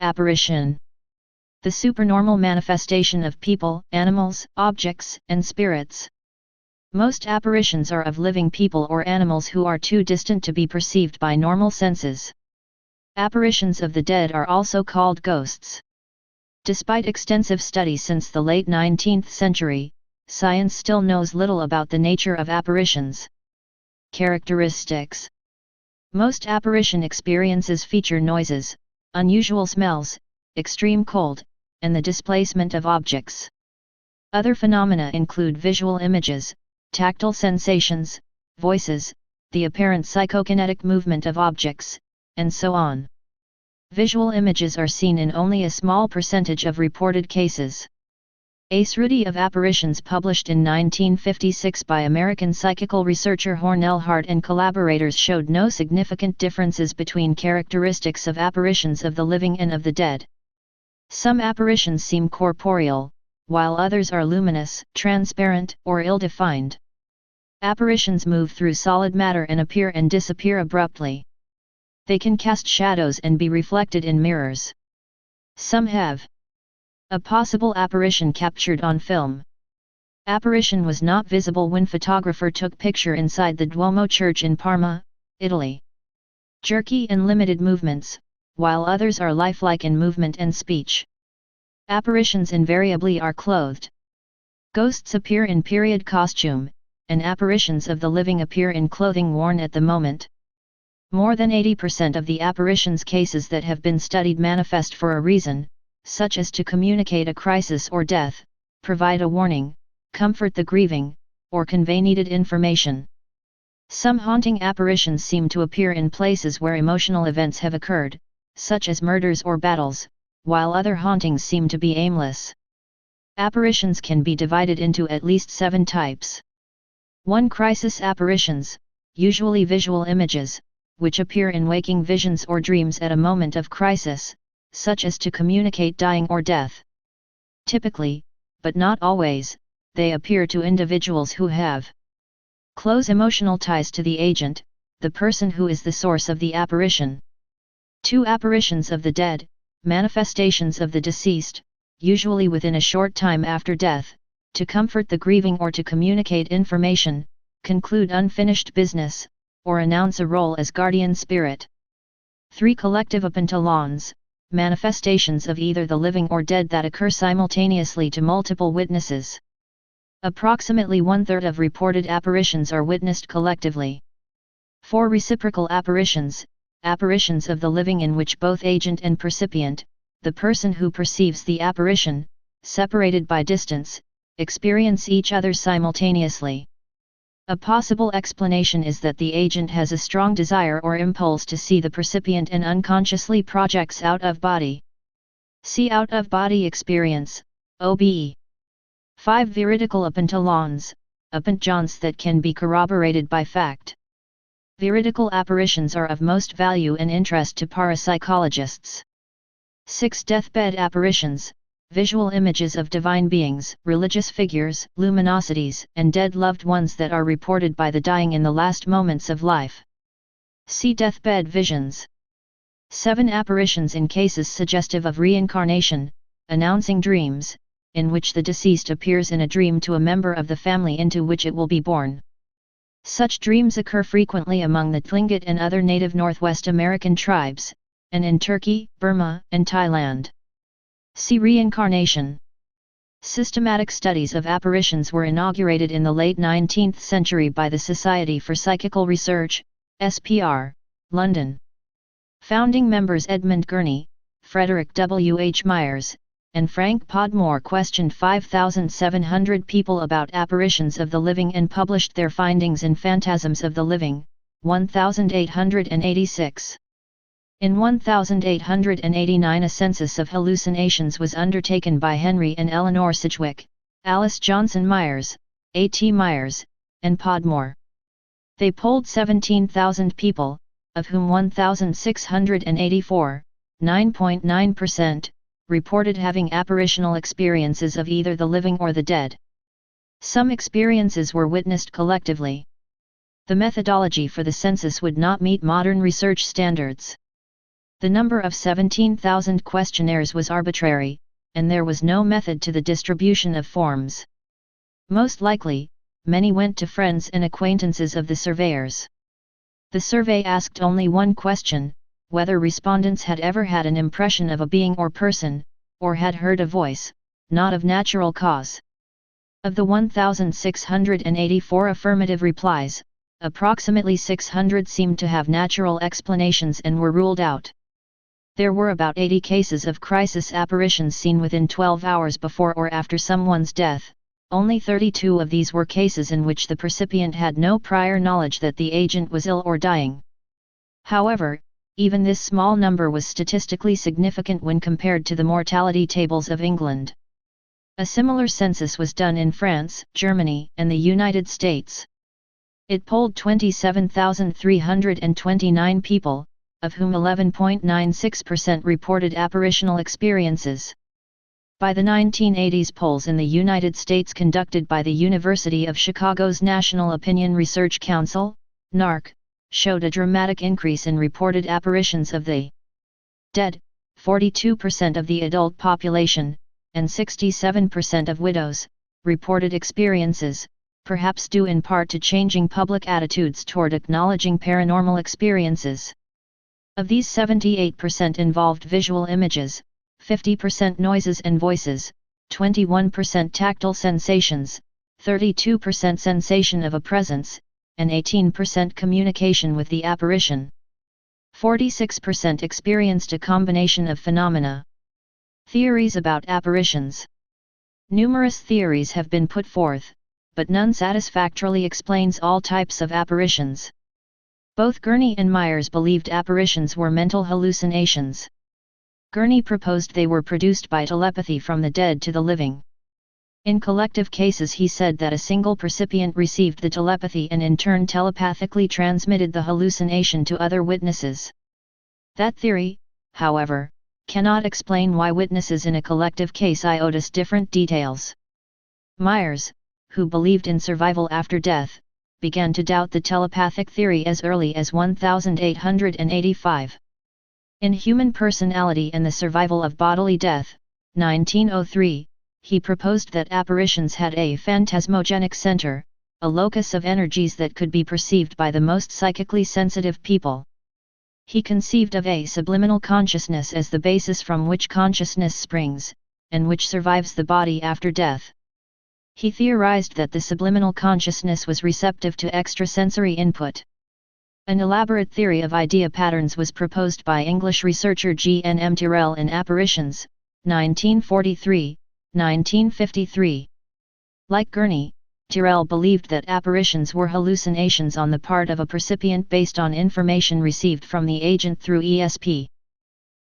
Apparition. The supernormal manifestation of people, animals, objects, and spirits. Most apparitions are of living people or animals who are too distant to be perceived by normal senses. Apparitions of the dead are also called ghosts. Despite extensive studies since the late 19th century, science still knows little about the nature of apparitions. Characteristics. Most apparition experiences feature noises, unusual smells, extreme cold, and the displacement of objects. Other phenomena include visual images, tactile sensations, voices, the apparent psychokinetic movement of objects, and so on. Visual images are seen in only a small percentage of reported cases. A study of apparitions published in 1956 by American psychical researcher Hornell Hart and collaborators showed no significant differences between characteristics of apparitions of the living and of the dead. Some apparitions seem corporeal, while others are luminous, transparent, or ill-defined. Apparitions move through solid matter and appear and disappear abruptly. They can cast shadows and be reflected in mirrors. Some have. A possible apparition captured on film. Apparition was not visible when photographer took picture inside the Duomo Church in Parma, Italy. Jerky and limited movements, while others are lifelike in movement and speech. Apparitions invariably are clothed. Ghosts appear in period costume, and apparitions of the living appear in clothing worn at the moment. More than 80% of the apparitions cases that have been studied manifest for a reason, such as to communicate a crisis or death, provide a warning, comfort the grieving, or convey needed information. Some haunting apparitions seem to appear in places where emotional events have occurred, such as murders or battles, while other hauntings seem to be aimless. Apparitions can be divided into at least 7 types. 1. Crisis apparitions, usually visual images, which appear in waking visions or dreams at a moment of crisis, such as to communicate dying or death. Typically, but not always, they appear to individuals who have close emotional ties to the agent, the person who is the source of the apparition. 2. Apparitions of the dead, manifestations of the deceased, usually within a short time after death, to comfort the grieving or to communicate information, conclude unfinished business, or announce a role as guardian spirit. 3. Collective apparitions, manifestations of either the living or dead that occur simultaneously to multiple witnesses. Approximately 1/3 of reported apparitions are witnessed collectively. 4. Reciprocal apparitions, apparitions of the living in which both agent and percipient, the person who perceives the apparition, separated by distance, experience each other simultaneously. A possible explanation is that the agent has a strong desire or impulse to see the percipient and unconsciously projects out of body. See out of body experience, OBE. 5. Veridical apparitions, apparitions that can be corroborated by fact. Veridical apparitions are of most value and interest to parapsychologists. 6. Deathbed apparitions, visual images of divine beings, religious figures, luminosities, and dead loved ones that are reported by the dying in the last moments of life. See deathbed visions. 7. Apparitions in cases suggestive of reincarnation, announcing dreams, in which the deceased appears in a dream to a member of the family into which it will be born. Such dreams occur frequently among the Tlingit and other native Northwest American tribes, and in Turkey, Burma, and Thailand. See reincarnation. Systematic studies of apparitions were inaugurated in the late 19th century by the Society for Psychical Research, SPR, London. Founding members Edmund Gurney, Frederick W. H. Myers, and Frank Podmore questioned 5,700 people about apparitions of the living and published their findings in Phantasms of the Living, 1886. In 1889 a census of hallucinations was undertaken by Henry and Eleanor Sidgwick, Alice Johnson Myers, A.T. Myers, and Podmore. They polled 17,000 people, of whom 1,684, 9.9%, reported having apparitional experiences of either the living or the dead. Some experiences were witnessed collectively. The methodology for the census would not meet modern research standards. The number of 17,000 questionnaires was arbitrary, and there was no method to the distribution of forms. Most likely, many went to friends and acquaintances of the surveyors. The survey asked only one question: whether respondents had ever had an impression of a being or person, or had heard a voice, not of natural cause. Of the 1,684 affirmative replies, approximately 600 seemed to have natural explanations and were ruled out. There were about 80 cases of crisis apparitions seen within 12 hours before or after someone's death. Only 32 of these were cases in which the percipient had no prior knowledge that the agent was ill or dying. However, even this small number was statistically significant when compared to the mortality tables of England. A similar census was done in France, Germany, and the United States. It polled 27,329 people, of whom 11.96% reported apparitional experiences. By the 1980s, polls in the United States conducted by the University of Chicago's National Opinion Research Council, NARC, showed a dramatic increase in reported apparitions of the dead. 42% of the adult population, and 67% of widows, reported experiences, perhaps due in part to changing public attitudes toward acknowledging paranormal experiences. Of these, 78% involved visual images, 50% noises and voices, 21% tactile sensations, 32% sensation of a presence, and 18% communication with the apparition. 46% experienced a combination of phenomena. Theories about apparitions. Numerous theories have been put forth, but none satisfactorily explains all types of apparitions. Both Gurney and Myers believed apparitions were mental hallucinations. Gurney proposed they were produced by telepathy from the dead to the living. In collective cases, he said that a single percipient received the telepathy and in turn telepathically transmitted the hallucination to other witnesses. That theory, however, cannot explain why witnesses in a collective case noticed different details. Myers, who believed in survival after death, began to doubt the telepathic theory as early as 1885. In Human Personality and the Survival of Bodily Death, 1903, he proposed that apparitions had a phantasmogenic center, a locus of energies that could be perceived by the most psychically sensitive people. He conceived of a subliminal consciousness as the basis from which consciousness springs, and which survives the body after death. He theorized that the subliminal consciousness was receptive to extrasensory input. An elaborate theory of idea patterns was proposed by English researcher G. N. M. Tyrrell in Apparitions, 1943-1953. Like Gurney, Tyrrell believed that apparitions were hallucinations on the part of a percipient based on information received from the agent through ESP.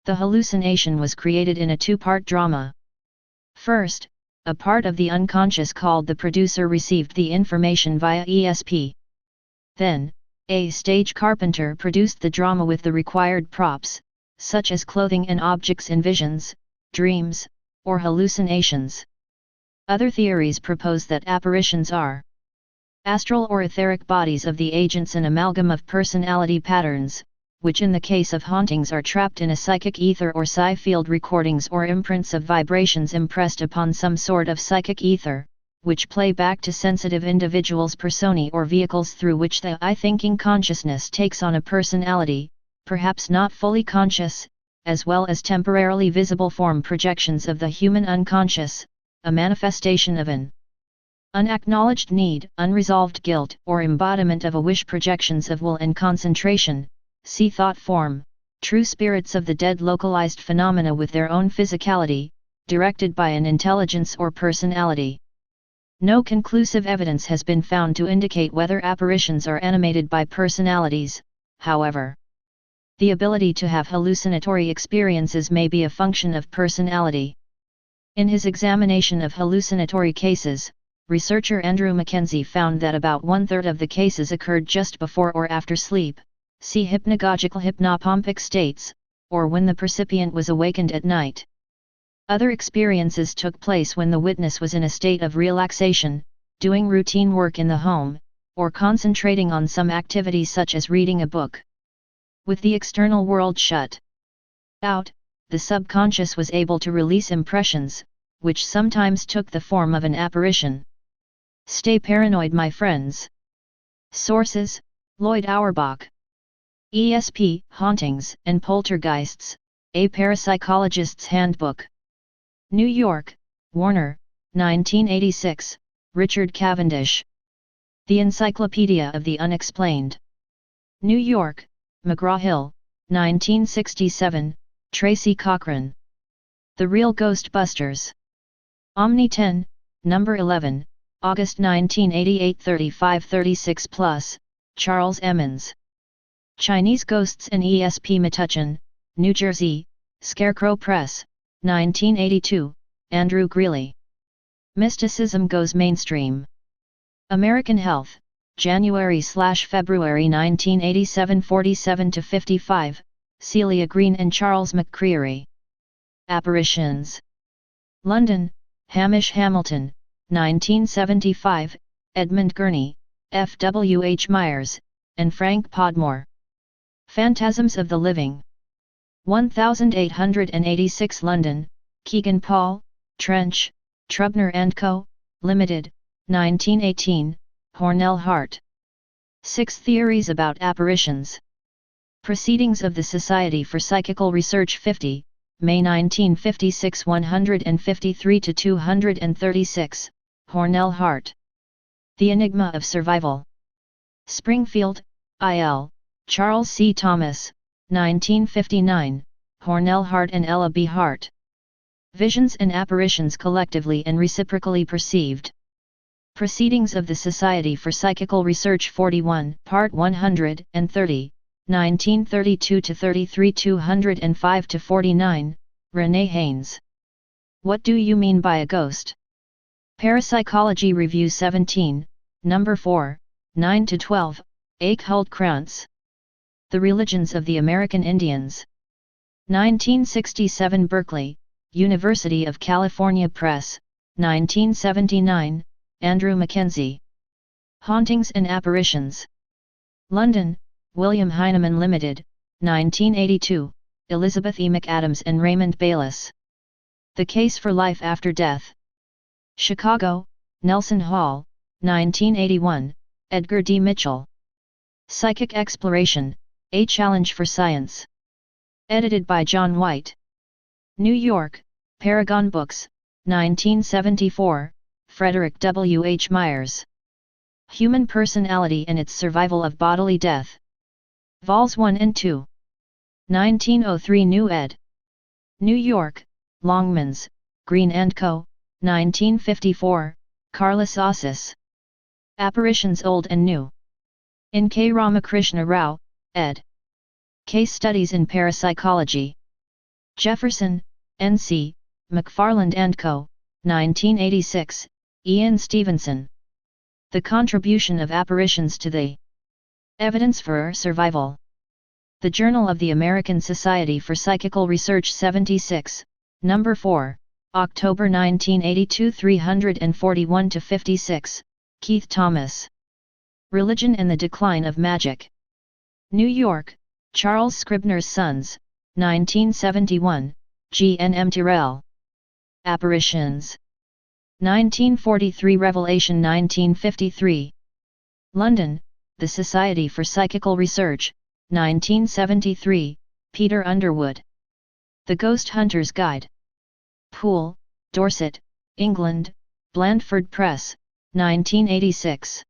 The hallucination was created in a two-part drama. First, a part of the unconscious called the producer received the information via ESP. Then, a stage carpenter produced the drama with the required props, such as clothing and objects in visions, dreams, or hallucinations. Other theories propose that apparitions are astral or etheric bodies of the agents, an amalgam of personality patterns, which in the case of hauntings are trapped in a psychic ether or psi field, recordings or imprints of vibrations impressed upon some sort of psychic ether, which play back to sensitive individuals' personae or vehicles through which the I-thinking consciousness takes on a personality, perhaps not fully conscious, as well as temporarily visible form projections of the human unconscious, a manifestation of an unacknowledged need, unresolved guilt, or embodiment of a wish, projections of will and concentration, see thought form, true spirits of the dead, localized phenomena with their own physicality, directed by an intelligence or personality. No conclusive evidence has been found to indicate whether apparitions are animated by personalities, however. The ability to have hallucinatory experiences may be a function of personality. In his examination of hallucinatory cases, researcher Andrew Mackenzie found that about one-third of the cases occurred just before or after sleep, see hypnagogical hypnopompic states, or when the percipient was awakened at night. Other experiences took place when the witness was in a state of relaxation, doing routine work in the home, or concentrating on some activity such as reading a book. With the external world shut out, the subconscious was able to release impressions, which sometimes took the form of an apparition. Stay paranoid, my friends. Sources: Lloyd Auerbach. ESP, Hauntings and Poltergeists, A Parapsychologist's Handbook. New York, Warner, 1986, Richard Cavendish. The Encyclopedia of the Unexplained. New York, McGraw-Hill, 1967, Tracy Cochran. The Real Ghostbusters. Omni 10, number 11, August 1988, 3536+, Charles Emmons. Chinese Ghosts and ESP, Metuchen, New Jersey, Scarecrow Press, 1982, Andrew Greeley. Mysticism Goes Mainstream. American Health, January/February 1987, 47-55, Celia Green and Charles McCreery. Apparitions. London, Hamish Hamilton, 1975, Edmund Gurney, F. W. H. Myers, and Frank Podmore. Phantasms of the Living. 1886 London, Keegan Paul, Trench, Trubner & Co., Limited, 1918, Hornell Hart. 6 Theories about Apparitions. Proceedings of the Society for Psychical Research 50, May 1956, 153-236, Hornell Hart. The Enigma of Survival. Springfield, I.L., Charles C. Thomas, 1959, Hornell Hart and Ella B. Hart. Visions and Apparitions Collectively and Reciprocally Perceived. Proceedings of the Society for Psychical Research 41, Part 130, 1932-33, 205-49, Renee Haynes. What Do You Mean by a Ghost? Parapsychology Review 17, Number 4, 9-12, Ake Hult-Krantz. The Religions of the American Indians. 1967 Berkeley, University of California Press, 1979, Andrew Mackenzie. Hauntings and Apparitions. London, William Heinemann Limited, 1982, Elizabeth E. McAdams and Raymond Bayless. The Case for Life After Death. Chicago, Nelson Hall, 1981, Edgar D. Mitchell. Psychic Exploration, A Challenge for Science. Edited by John White. New York, Paragon Books, 1974, Frederick W. H. Myers. Human Personality and Its Survival of Bodily Death. Vols 1 and 2. 1903 New ed. New York, Longmans, Green & Co., 1954, Carlos Ossis. Apparitions Old and New. In K. Ramakrishna Rao, ed. Case Studies in Parapsychology. Jefferson, N.C., McFarland & Co., 1986, Ian Stevenson. The Contribution of Apparitions to the Evidence for Survival. The Journal of the American Society for Psychical Research 76, Number 4, October 1982, 341-56, Keith Thomas. Religion and the Decline of Magic. New York, Charles Scribner's Sons, 1971, G. N. M. Tyrrell. Apparitions. 1943 Revelation 1953. London, The Society for Psychical Research, 1973, Peter Underwood. The Ghost Hunter's Guide. Poole, Dorset, England, Blandford Press, 1986.